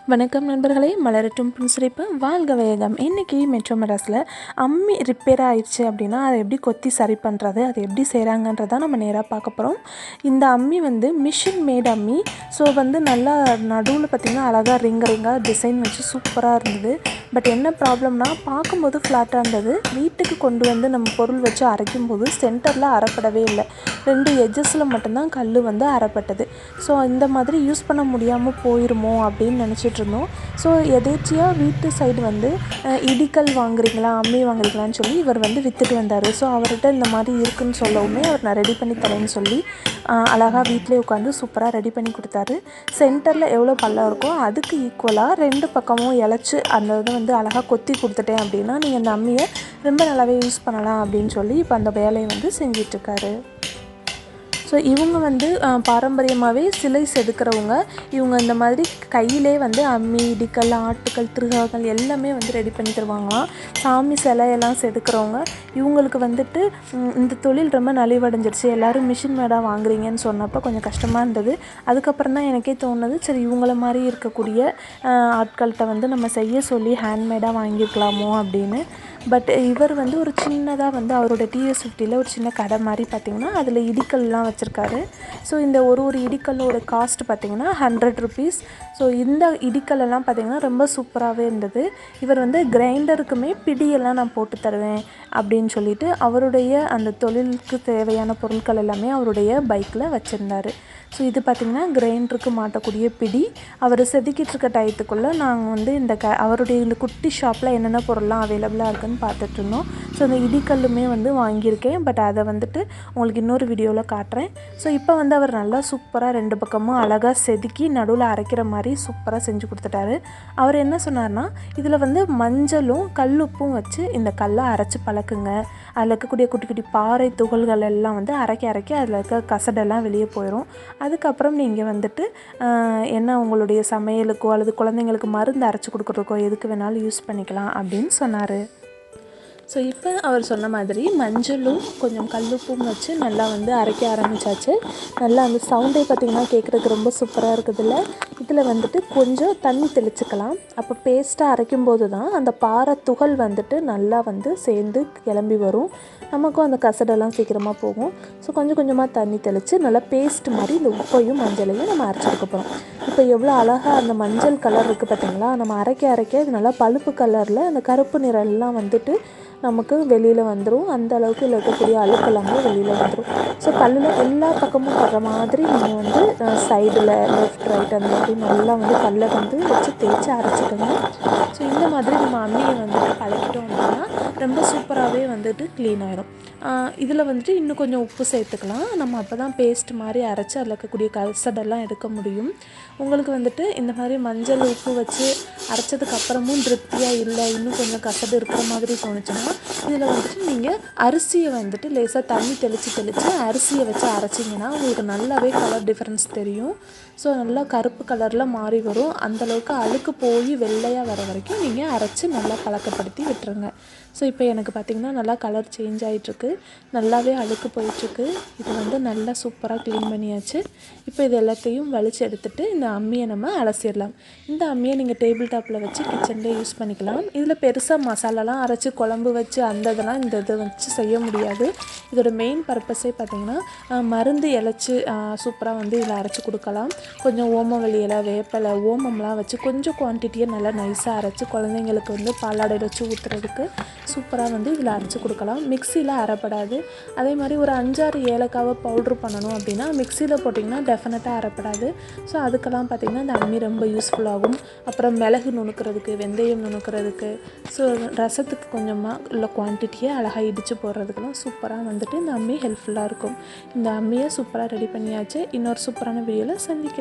வணக்கம் நண்பர்களே, மலரட்டும் புன்சிரிப்பு வாழ்க வேகம். இன்றைக்கி மெட்ரோ மெட்ராஸில் அம்மி ரிப்பேர் ஆயிடுச்சு அப்படின்னா அதை எப்படி கொத்தி சரி பண்ணுறது, அதை எப்படி செய்கிறாங்கன்றதான் நம்ம நேராக பார்க்க போகிறோம். இந்த அம்மி மிஷின் மேட் அம்மி. ஸோ நல்லா நடுவில் பார்த்திங்கன்னா அழகாக ரிங்காக டிசைன் வச்சு சூப்பராக இருந்தது. பட் என்ன ப்ராப்ளம்னா, பார்க்கும்போது ஃப்ளாட்டாக இருந்தது. வீட்டுக்கு கொண்டு வந்து நம்ம பொருள் வச்சு அரைக்கும் போது சென்டரில் அரைப்படவே இல்லை. 2 எட்ஜஸில் மட்டும்தான் கல் அரைப்பட்டது. ஸோ இந்த மாதிரி யூஸ் பண்ண முடியாமல் போயிருமோ அப்படின்னு நினச்சிட்ருந்தோம். ஸோ எதேச்சியாக வீட்டு சைடு இடிக்கல் வாங்குறீங்களா, அம்மி வாங்குறீங்களான்னு சொல்லி இவர் விற்றுட்டு வந்தார். ஸோ அவர்கிட்ட இந்த மாதிரி இருக்குதுன்னு சொல்லவுமே அவர் நான் ரெடி பண்ணி தரேன்னு சொல்லி அழகாக வீட்டிலே உட்காந்து சூப்பராக ரெடி பண்ணி கொடுத்தாரு. சென்டரில் எவ்வளோ பள்ளம் இருக்கோ அதுக்கு ஈக்குவலாக 2 பக்கமும் இழைச்சி அந்த இதை அழகாக கொத்தி கொடுத்துட்டேன் அப்படின்னா நீங்கள் அந்த அம்மியை ரொம்ப நல்லாவே யூஸ் பண்ணலாம் அப்படின்னு சொல்லி இப்போ அந்த வேலையை செஞ்சிட்ருக்காரு. ஸோ இவங்க பாரம்பரியமாகவே சிலை செதுக்கிறவங்க. இவங்க இந்த மாதிரி கையிலே அம்மி, இடிக்கல், ஆட்டுக்கல், திருகாக்கள் எல்லாமே ரெடி பண்ணி தருவாங்களாம். சாமி சிலையெல்லாம் செதுக்கிறவங்க. இவங்களுக்கு இந்த தொழில் ரொம்ப நலிவடைஞ்சிருச்சு, எல்லோரும் மிஷின் மேடாக வாங்குறீங்கன்னு சொன்னப்போ கொஞ்சம் கஷ்டமாக இருந்தது. அதுக்கப்புறம் தான் எனக்கே தோணுது, சரி இவங்கள மாதிரி இருக்கக்கூடிய ஆட்கள்கிட்ட நம்ம செய்ய சொல்லி ஹேண்ட்மேடாக வாங்கியிருக்கலாமோ அப்படின்னு. பட் இவர் ஒரு சின்னதாக அவரோட TS50ல் ஒரு சின்ன கடை மாதிரி பார்த்திங்கன்னா அதில் இடிக்கல்லாம் வச்சுருக்காரு. ஸோ இந்த ஒரு இடிக்கல்லோட காஸ்ட் பார்த்திங்கன்னா 100 ருபீஸ். ஸோ இந்த இடிக்கல்லாம் பார்த்திங்கன்னா ரொம்ப சூப்பராகவே இருந்தது. இவர் கிரைண்டருக்குமே பிடியெல்லாம் நான் போட்டு தருவேன் அப்படின்னு சொல்லிட்டு அவருடைய அந்த தொழிலுக்கு தேவையான பொருட்கள் எல்லாமே அவருடைய பைக்கில் வச்சுருந்தார். ஸோ இது பார்த்திங்கன்னா கிரைண்டருக்கு மாட்டக்கூடிய பிடி. அவர் செதுக்கிட்டு இருக்க டயத்துக்குள்ளே நாங்கள் இந்த அவருடைய இந்த குட்டி ஷாப்பில் என்னென்ன பொருள்லாம் அவைலபிளாக இருக்குதுன்னு பார்த்துட்ருந்தோம். ஸோ இந்த இடிக்கல்லுமே வாங்கியிருக்கேன். பட் அதை உங்களுக்கு இன்னொரு வீடியோவில் காட்டுறேன். ஸோ இப்போ அவர் நல்லா சூப்பராக 2 பக்கமும் அழகாக செதுக்கி நடுவில் அரைக்கிற மாதிரி சூப்பராக செஞ்சு கொடுத்துட்டாரு. அவர் என்ன சொன்னார்னா, இதில் மஞ்சளும் கல்லுப்பும் வச்சு இந்த கல்லை அரைச்சி பழக்குங்க. அதில் இருக்கக்கூடிய குட்டி குட்டி பாறை துகள்கள் எல்லாம் அரைக்க அதில் இருக்க கசடெல்லாம் வெளியே போயிடும். அதுக்கப்புறம் நீங்கள் என்ன உங்களுடைய சமையலுக்கோ அல்லது குழந்தைங்களுக்கு மருந்து அரைச்சி கொடுக்குறதுக்கோ எதுக்கு வேணாலும் யூஸ் பண்ணிக்கலாம் அப்படின்னு சொன்னார். ஸோ இப்போ அவர் சொன்ன மாதிரி மஞ்சளும் கொஞ்சம் கல்லுப்பும் வச்சு நல்லா அரைக்க ஆரம்பித்தாச்சு. நல்லா அந்த சவுண்டே பார்த்திங்கன்னா கேட்குறதுக்கு ரொம்ப சூப்பராக இருக்குதுல்ல. இதில் கொஞ்சம் தண்ணி தெளிச்சுக்கலாம். அப்போ பேஸ்ட்டாக அரைக்கும்போது தான் அந்த பாறை துகள் நல்லா சேர்ந்து கிளம்பி வரும். நமக்கும் அந்த கசடெல்லாம் சீக்கிரமாக போகும். ஸோ கொஞ்சம் கொஞ்சமாக தண்ணி தெளித்து நல்லா பேஸ்ட் மாதிரி இந்த உப்பையும் மஞ்சளையும் நம்ம அரைச்சிருக்க போகிறோம். இப்போ எவ்வளோ அழகாக அந்த மஞ்சள் கலர் இருக்குது பார்த்திங்களா. நம்ம அரைக்க இது நல்லா பழுப்பு கலரில் அந்த கருப்பு நிறம்லாம் நமக்கு வெளியில் வந்துடும். அந்த அளவுக்கு இருக்கக்கூடிய அழுக்கெல்லாமே வெளியில் வந்துடும். ஸோ கல்லில் எல்லா பக்கமும் படுற மாதிரி நீங்கள் சைடில் லெஃப்ட் ரைட் அந்த மாதிரி நல்லா கல்லை வச்சு தேய்ச்சி அரைச்சிக்கோங்க. ஸோ இந்த மாதிரி நம்ம அம்மியை பழக்கிட்டோம் அப்படின்னா ரொம்ப சூப்பராகவே க்ளீன் ஆகிடும். இதில் இன்னும் கொஞ்சம் உப்பு சேர்த்துக்கலாம். நம்ம அப்போ தான் பேஸ்ட் மாதிரி அரைச்சி அதில் இருக்கக்கூடிய கசடெல்லாம் எடுக்க முடியும். உங்களுக்கு இந்த மாதிரி மஞ்சள் உப்பு வச்சு அரைச்சதுக்கப்புறமும் திருப்தியாக இல்லை, இன்னும் கொஞ்சம் கசடு இருக்கிற மாதிரி தோணுச்சுன்னா இதில் நீங்கள் அரிசியை லேசாக தண்ணி தெளித்து அரிசியை வச்சு அரைச்சிங்கன்னா உங்களுக்கு நல்லாவே கலர் டிஃப்ரென்ஸ் தெரியும். ஸோ நல்லா கருப்பு கலரில் மாறி வரும். அந்தளவுக்கு அழுக்கு போய் வெள்ளையாக வர வரைக்கும் நீங்கள் அரைச்சி நல்லா பழக்கப்படுத்தி விட்டுருங்க. ஸோ இப்போ எனக்கு பார்த்திங்கன்னா நல்லா கலர் சேஞ்ச் ஆகிட்டுருக்கு. நல்லாவே அழுக்கு போயிட்டுருக்கு. இது நல்லா சூப்பராக க்ளீன் பண்ணியாச்சு. இப்போ இது எல்லாத்தையும் வலிச்சு எடுத்துகிட்டு இந்த அம்மியை நம்ம அலசிடலாம். இந்த அம்மியை நீங்கள் டேபிள் டாப்பில் வச்சு கிச்சன்லேயே யூஸ் பண்ணிக்கலாம். இதில் பெருசாக மசாலாலாம் அரைச்சி குழம்பு வச்சு அந்த இதெல்லாம் இந்த இதை வச்சு செய்ய முடியாது. இதோட மெயின் பர்பஸே பார்த்திங்கன்னா மருந்து இலைச்சி சூப்பராக இதில் அரைச்சி கொடுக்கலாம். கொஞ்சம் ஓமவல்லி இலை, வேப்பலை, ஓமம்லாம் வச்சு கொஞ்சம் குவான்டிட்டியை நல்லா நைஸாக அரைச்சி குழந்தைங்களுக்கு பாலாடையில் வச்சு ஊற்றுறதுக்கு சூப்பராக இதில் அரைச்சி கொடுக்கலாம். மிக்சியில் அரைப்படாது. அதே மாதிரி ஒரு 5-6 ஏலக்காவை பவுட்ரு பண்ணணும் அப்படின்னா மிக்சியில் போட்டிங்கன்னா டெஃபினட்டாக அரைப்படாது. ஸோ அதுக்கெல்லாம் பார்த்திங்கன்னா இந்த அம்மி ரொம்ப யூஸ்ஃபுல்லாகும். அப்புறம் மிளகு நுணுக்கிறதுக்கு, வெந்தயம் நுணுக்கிறதுக்கு, ஸோ ரசத்துக்கு கொஞ்சமாக உள்ள குவான்டிட்டியை அழகாக இடித்து போடுறதுக்கெல்லாம் சூப்பராக இந்த அம்மி ஹெல்ப்ஃபுல்லாக இருக்கும். இந்த அம்மியை சூப்பராக ரெடி பண்ணியாச்சு. இன்னொரு சூப்பரான வீடியோவில் சந்திக்கிறேன்.